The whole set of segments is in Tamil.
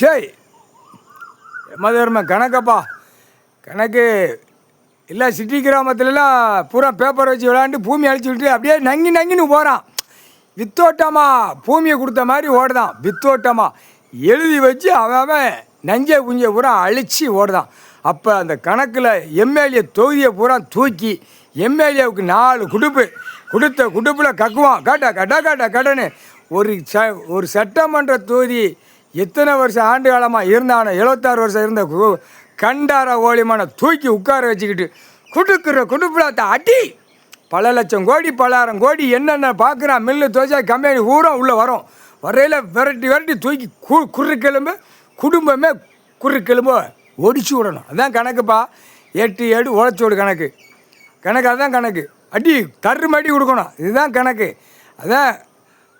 சே மதுரம கணக்கப்பா கணக்கு எல்லா சிட்டி கிராமத்துலலாம் பூரா பேப்பர் வச்சு விளாண்டு பூமி அழிச்சுக்கிட்டு அப்படியே நங்கின்னு போகிறான். வித்தோட்டமாக பூமியை கொடுத்த மாதிரி ஓடுதான். வித்தோட்டமாக எழுதி வச்சு அவன் நஞ்சை குஞ்சை பூரா அழித்து ஓடுதான். அப்போ அந்த கணக்கில் எம்எல்ஏ தொகுதியை பூரா தூக்கி எம்எல்ஏவுக்கு 4 குடுப்பு கொடுத்த குடுப்பில் கக்குவான். கடன்னு ஒரு சட்டமன்ற தொகுதி எத்தனை வருஷம் ஆண்டு காலமாக இருந்தானோ 76 வருஷம் இருந்த கண்டார ஓலிமான தூக்கி உட்கார வச்சுக்கிட்டு குடுக்கிற குடுப்பில் அடி பல லட்சம் கோடி பலாயிரம் கோடி என்னென்ன பார்க்குறான். மில்லு தோசை கம்பெனி ஊரா உள்ளே வரும். வரையில் விரட்டி தூக்கி குறுக்கெலும்பு குடும்பமே குறுக்கெலும்பு ஒடிச்சு விடணும். அதான் கணக்குப்பா. 8 ஏடு உழைச்சி விடு கணக்கு. அதுதான் கணக்கு. அடி தருமடி கொடுக்கணும். இதுதான் கணக்கு. அதான்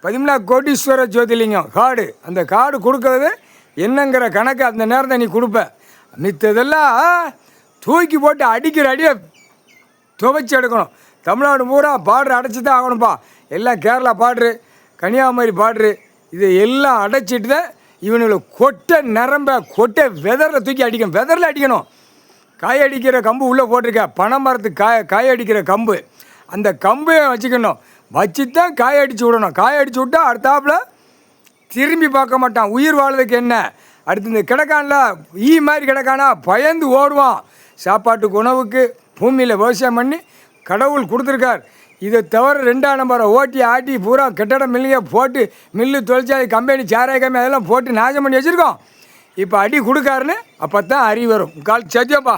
14 கோடீஸ்வர ஜோதிலிங்கம் காடு. அந்த காடு கொடுக்கறது என்னங்கிற கணக்கு அந்த நேரத்தை நீ கொடுப்ப. மித்ததெல்லாம் தூக்கி போட்டு அடிக்கிற அடியை துவைச்சி எடுக்கணும். தமிழ்நாடு பூரா பாட்ரு அடைச்சி தான் ஆகணும்ப்பா. எல்லாம் கேரளா பாட்ரு, கன்னியாகுமரி பாட்ரு, இதை எல்லாம் அடைச்சிட்டு தான் இவனுங்களை கொட்டை வெதரில் தூக்கி அடிக்கணும். வெதரில் அடிக்கணும். காய் அடிக்கிற கம்பு உள்ளே போட்டிருக்க பனை மரத்துக்கு காய் அடிக்கிற கம்பு. அந்த கம்பையை வச்சுக்கணும். வச்சு தான் காய் அடித்து விடணும். காய் அடித்து விட்டா அடுத்தாப்புல திரும்பி பார்க்க மாட்டான். உயிர் வாழ்றதுக்கு என்ன அடுத்து இந்த கிடக்கான்ல மாதிரி கிடக்கானா பயந்து ஓடுவான். சாப்பாட்டுக்கு உணவுக்கு பூமியில் விவசாயம் பண்ணி கடவுள் கொடுத்துருக்கார். இதை தவிர 2ஆம் நம்பரை ஓட்டி ஆட்டி பூரா கட்டட மில்லையே போட்டு மில்லு தொழிற்சாலை கம்பெனி சாராய கம்பெனி அதெல்லாம் போட்டு நாசம் பண்ணி வச்சுருக்கோம். இப்போ அடி கொடுக்காருன்னு அப்போ தான் அறிவு வரும். கால் சத்தியப்பா.